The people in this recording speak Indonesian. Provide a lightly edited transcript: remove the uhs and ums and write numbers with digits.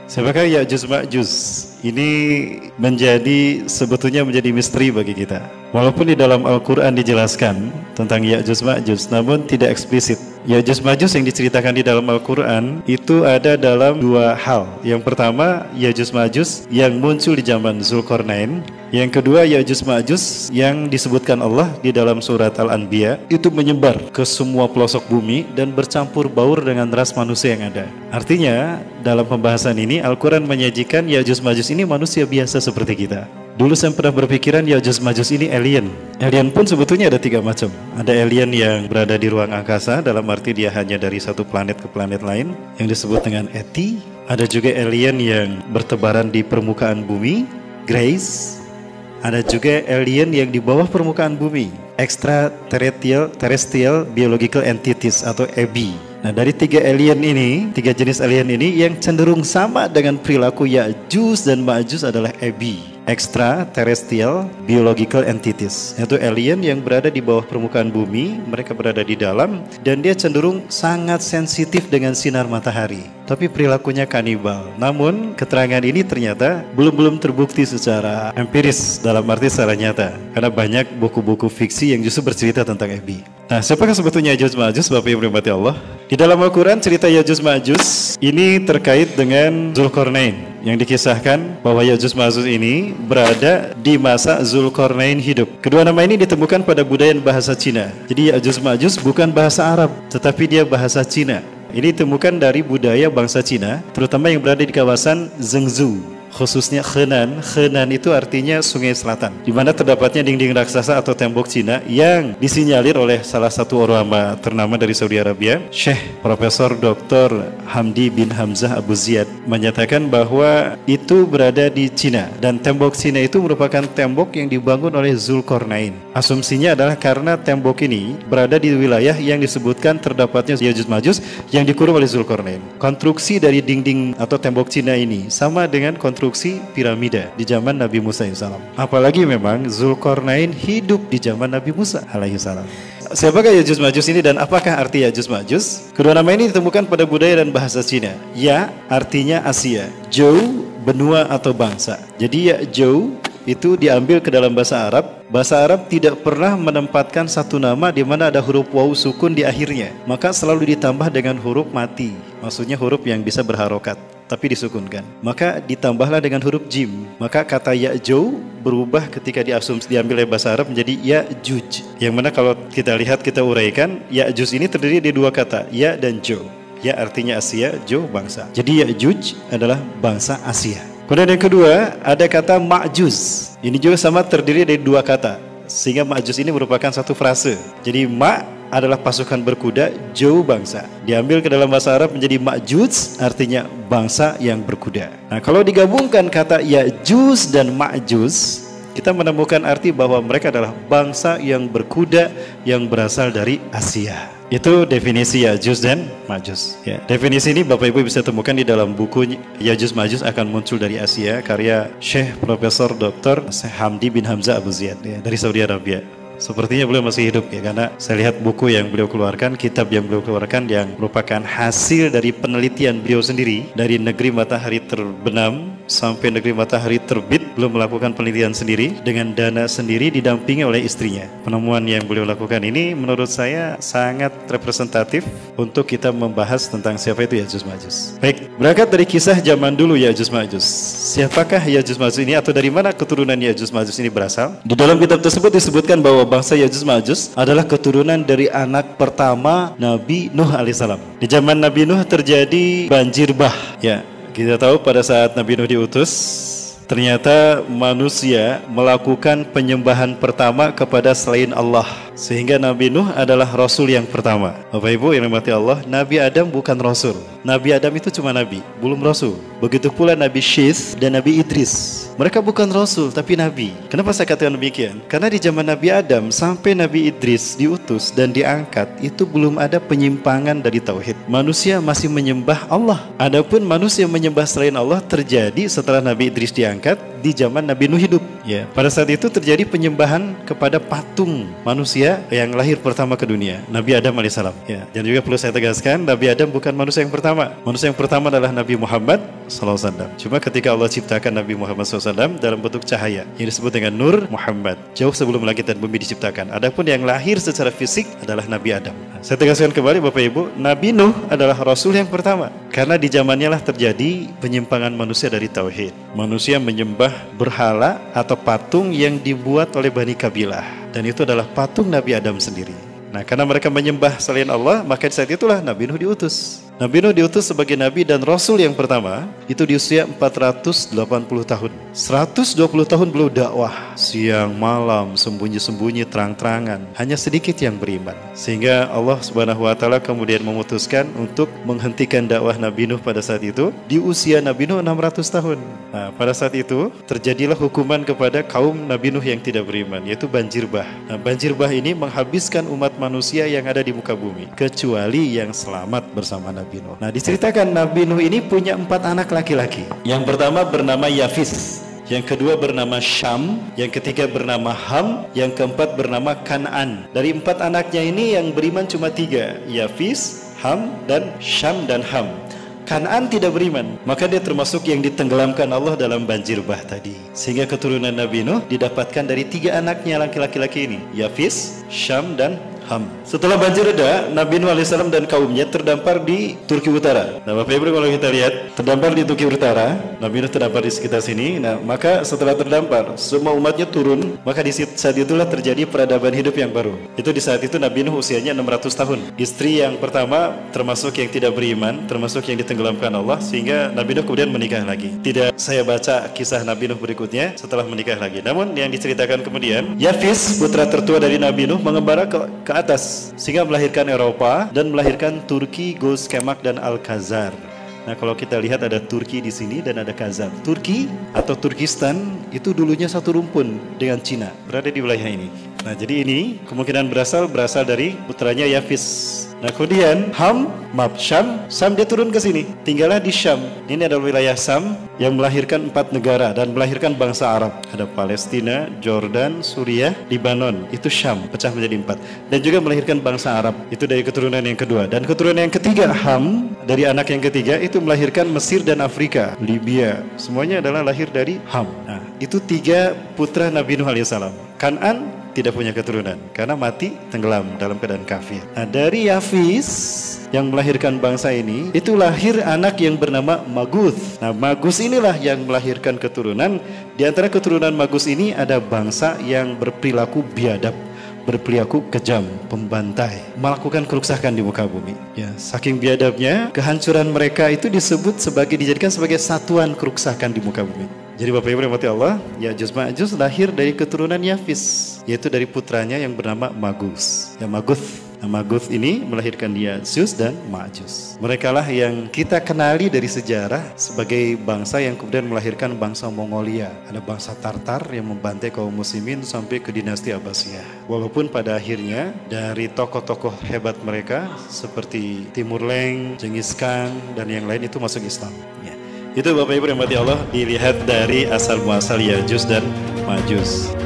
Siapakah Ya'juj Ma'juj? Ini sebetulnya menjadi misteri bagi kita. Walaupun di dalam Al-Quran dijelaskan tentang Ya'juj Ma'juj, namun tidak eksplisit. Ya'juj Ma'juj yang diceritakan di dalam Al-Quran itu ada dalam dua hal. Yang pertama, Ya'juj Ma'juj yang muncul di zaman Zulkarnain. Yang kedua, Ya'juj Ma'juj yang disebutkan Allah di dalam surat Al-Anbiya itu menyebar ke semua pelosok bumi dan bercampur baur dengan ras manusia yang ada. Artinya, dalam pembahasan ini Al-Quran menyajikan Ya'juj Ma'juj ini manusia biasa seperti kita. Dulu saya pernah berpikiran Ya'juj Ma'juj ini alien. Alien pun sebetulnya ada tiga macam. Ada alien yang berada di ruang angkasa, dalam arti dia hanya dari satu planet ke planet lain, yang disebut dengan ET. Ada juga alien yang bertebaran di permukaan bumi, Grace. Ada juga alien yang di bawah permukaan bumi, Extraterrestrial Biological Entities atau EBI. Nah, dari tiga jenis alien ini yang cenderung sama dengan perilaku Ya'juj dan Ma'juj adalah EBI, Extraterrestrial Biological Entities, yaitu alien yang berada di bawah permukaan bumi. Mereka berada di dalam dan dia cenderung sangat sensitif dengan sinar matahari, tapi perilakunya kanibal. Namun keterangan ini ternyata belum terbukti secara empiris, dalam arti secara nyata, karena banyak buku-buku fiksi yang justru bercerita tentang EBI. Nah, siapakah sebetulnya Ya'juj Ma'juj, Bapak Ibu yang Allah? Di dalam Al-Quran cerita Ya'juj Ma'juj ini terkait dengan Zulkarnain, yang dikisahkan bahwa Ya'juj Ma'juj ini berada di masa Zulkarnain hidup. Kedua nama ini ditemukan pada budaya bahasa Cina. Jadi Ya'juj Ma'juj bukan bahasa Arab, tetapi dia bahasa Cina. Ini ditemukan dari budaya bangsa Cina, terutama yang berada di kawasan Zhengzhou, khususnya Henan. Henan itu artinya sungai selatan, di mana terdapatnya dinding raksasa atau tembok Cina yang disinyalir oleh salah satu ulama ternama dari Saudi Arabia, Syekh Profesor Dr. Hamdi bin Hamzah Abu Ziyad, menyatakan bahwa itu berada di Cina, dan tembok Cina itu merupakan tembok yang dibangun oleh Zulkarnain. Asumsinya adalah karena tembok ini berada di wilayah yang disebutkan terdapatnya Ya'juj Ma'juj yang dikurung oleh Zulkarnain. Konstruksi dari dinding atau tembok Cina ini sama dengan konstruksi piramida di zaman Nabi Musa AS. Apalagi memang Zulkarnain hidup di zaman Nabi Musa AS. Siapakah Ya'juj Ma'juj ini dan apakah arti Ya'juj Ma'juj? Kedua nama ini ditemukan pada budaya dan bahasa Cina. Ya artinya Asia, Jou benua atau bangsa. Jadi Jou itu diambil ke dalam bahasa Arab. Bahasa Arab tidak pernah menempatkan satu nama di mana ada huruf waw sukun di akhirnya, maka selalu ditambah dengan huruf mati, maksudnya huruf yang bisa berharokat tapi disukunkan. Maka ditambahlah dengan huruf jim. Maka kata Ya'juj berubah ketika diambil oleh bahasa Arab menjadi Ya'juj. Yang mana kalau kita lihat, kita uraikan, Ya'juj ini terdiri dari dua kata, Ya dan Jo. Ya artinya Asia, Jo bangsa. Jadi Ya'juj adalah bangsa Asia. Kemudian yang kedua, ada kata Ma'juj. Ini juga sama terdiri dari dua kata, sehingga Ma'juj ini merupakan satu frase. Jadi adalah pasukan berkuda, Jou bangsa. Diambil ke dalam bahasa Arab menjadi Ma'juj, artinya bangsa yang berkuda. Nah, kalau digabungkan kata Ya'juj dan Ma'juj, kita menemukan arti bahwa mereka adalah bangsa yang berkuda yang berasal dari Asia. Itu definisi Ya'juj dan Ma'juj. Ya, definisi ini Bapak Ibu bisa temukan di dalam buku Ya'juj Ma'juj akan muncul dari Asia, karya Syekh Profesor Dr. Hamdi bin Hamzah Abu Ziyad, ya, dari Saudi Arabia. Sepertinya beliau masih hidup, ya, karena saya lihat buku yang beliau keluarkan, kitab yang beliau keluarkan yang merupakan hasil dari penelitian beliau sendiri dari negeri matahari terbenam sampai negeri matahari terbit. Beliau melakukan penelitian sendiri dengan dana sendiri, didampingi oleh istrinya. Penemuan yang beliau lakukan ini menurut saya sangat representatif untuk kita membahas tentang siapa itu Ya'juj Ma'juj. Baik, berangkat dari kisah zaman dulu Ya'juj Ma'juj. Siapakah Ya'juj Ma'juj ini atau dari mana keturunan Ya'juj Ma'juj ini berasal? Di dalam kitab tersebut disebutkan bahwa bangsa Ya'juj Ma'juj adalah keturunan dari anak pertama Nabi Nuh alaihissalam. Di zaman Nabi Nuh terjadi banjir bah. Ya, kita tahu pada saat Nabi Nuh diutus, ternyata manusia melakukan penyembahan pertama kepada selain Allah, sehingga Nabi Nuh adalah Rasul yang pertama. Bapak Ibu yang dirahmati Allah, Nabi Adam bukan Rasul. Nabi Adam itu cuma Nabi, belum Rasul. Begitu pula Nabi Syith dan Nabi Idris. Mereka bukan Rasul, tapi Nabi. Kenapa saya katakan demikian? Karena di zaman Nabi Adam sampai Nabi Idris diutus dan diangkat, itu belum ada penyimpangan dari Tauhid. Manusia masih menyembah Allah. Adapun manusia menyembah selain Allah terjadi setelah Nabi Idris diangkat di zaman Nabi Nuh hidup. Ya, pada saat itu terjadi penyembahan kepada patung manusia yang lahir pertama ke dunia, Nabi Adam alaihissalam. Ya, dan juga perlu saya tegaskan, Nabi Adam bukan manusia yang pertama. Manusia yang pertama adalah Nabi Muhammad SAW. Cuma ketika Allah ciptakan Nabi Muhammad SAW dalam bentuk cahaya yang disebut dengan Nur Muhammad, jauh sebelum langit dan bumi diciptakan. Adapun yang lahir secara fisik adalah Nabi Adam. Saya tegaskan kembali Bapak Ibu, Nabi Nuh adalah Rasul yang pertama. Karena di zamannya lah terjadi penyimpangan manusia dari tauhid. Manusia menyembah berhala atau patung yang dibuat oleh Bani Kabilah. Dan itu adalah patung Nabi Adam sendiri. Nah, karena mereka menyembah selain Allah, maka saat itulah Nabi Nuh diutus. Nabi Nuh diutus sebagai Nabi dan Rasul yang pertama, itu di usia 480 tahun. 120 tahun beliau dakwah, siang malam, sembunyi-sembunyi, terang-terangan. Hanya sedikit yang beriman. Sehingga Allah Subhanahu wa Ta'ala kemudian memutuskan untuk menghentikan dakwah Nabi Nuh pada saat itu, di usia Nabi Nuh 600 tahun. Nah, pada saat itu, terjadilah hukuman kepada kaum Nabi Nuh yang tidak beriman, yaitu banjir bah. Nah, banjir bah ini menghabiskan umat manusia yang ada di muka bumi, kecuali yang selamat bersama Nabi Nuh. Nah, diceritakan Nabi Nuh ini punya 4 anak laki-laki. Yang pertama bernama Yafis, yang kedua bernama Syam, yang ketiga bernama Ham, yang keempat bernama Kan'an. Dari 4 anaknya ini yang beriman cuma 3, Yafis, Ham, dan Syam dan Ham. Kan'an tidak beriman, maka dia termasuk yang ditenggelamkan Allah dalam banjir bah tadi. Sehingga keturunan Nabi Nuh didapatkan dari 3 anaknya laki-laki ini, Yafis, Syam, dan Ham. Setelah banjir reda, Nabi Nuh alaihissalam dan kaumnya terdampar di Turki Utara. Nah, Bapak Ibu kalau kita lihat, terdampar di Turki Utara, Nabi Nuh terdampar di sekitar sini. Nah, maka setelah terdampar, semua umatnya turun, maka di saat itulah terjadi peradaban hidup yang baru. Itu di saat itu Nabi Nuh usianya 600 tahun. Istri yang pertama termasuk yang tidak beriman, termasuk yang ditenggelamkan Allah, sehingga Nabi Nuh kemudian menikah lagi. Tidak saya baca kisah Nabi Nuh berikutnya setelah menikah lagi. Namun yang diceritakan kemudian, Yafis, putra tertua dari Nabi Nuh, mengembara ke atas sehingga melahirkan Eropa dan melahirkan Turki, Guz, Kemak, dan Al-Khazar. Nah, kalau kita lihat ada Turki di sini dan ada Khazar. Turki atau Turkistan itu dulunya satu rumpun dengan Cina, berada di wilayah ini. Nah, jadi ini kemungkinan berasal dari putranya Yafis. Nah, kemudian Syam dia turun ke sini, tinggallah di Syam. Ini adalah wilayah Syam yang melahirkan 4 negara dan melahirkan bangsa Arab. Ada Palestina, Jordan, Suriah, Libanon. Itu Syam, pecah menjadi 4. Dan juga melahirkan bangsa Arab. Itu dari keturunan yang kedua. Dan keturunan yang ketiga, Ham, dari anak yang ketiga itu melahirkan Mesir dan Afrika, Libya. Semuanya adalah lahir dari Ham. Nah, itu 3 putra Nabi Nuh alaihissalam. Kan'an tidak punya keturunan karena mati tenggelam dalam keadaan kafir. Nah, dari Yafis yang melahirkan bangsa ini, itu lahir anak yang bernama Maguth. Nah, Maguth inilah yang melahirkan keturunan. Di antara keturunan Maguth ini ada bangsa yang berperilaku biadab, berperilaku kejam, pembantai, melakukan kerusakan di muka bumi. Ya, saking biadabnya, kehancuran mereka itu dijadikan sebagai satuan kerusakan di muka bumi. Jadi Bapak Ibu rahmati Allah, Ya'juj Ma'juj lahir dari keturunan Yafis, yaitu dari putranya yang bernama Maguth. Ya, Maguth. Nah, Maguth ini melahirkan Ya'juj dan Ma'juj. Mereka lah yang kita kenali dari sejarah sebagai bangsa yang kemudian melahirkan bangsa Mongolia. Ada bangsa Tartar yang membantai kaum muslimin sampai ke dinasti Abbasiyah. Walaupun pada akhirnya dari tokoh-tokoh hebat mereka seperti Timur Leng, Genghis Khan, dan yang lain itu masuk Islam. Ya. Itu Bapak Ibu yang rahmati Allah, dilihat dari asal muasal Ya'juj dan Ma'juj.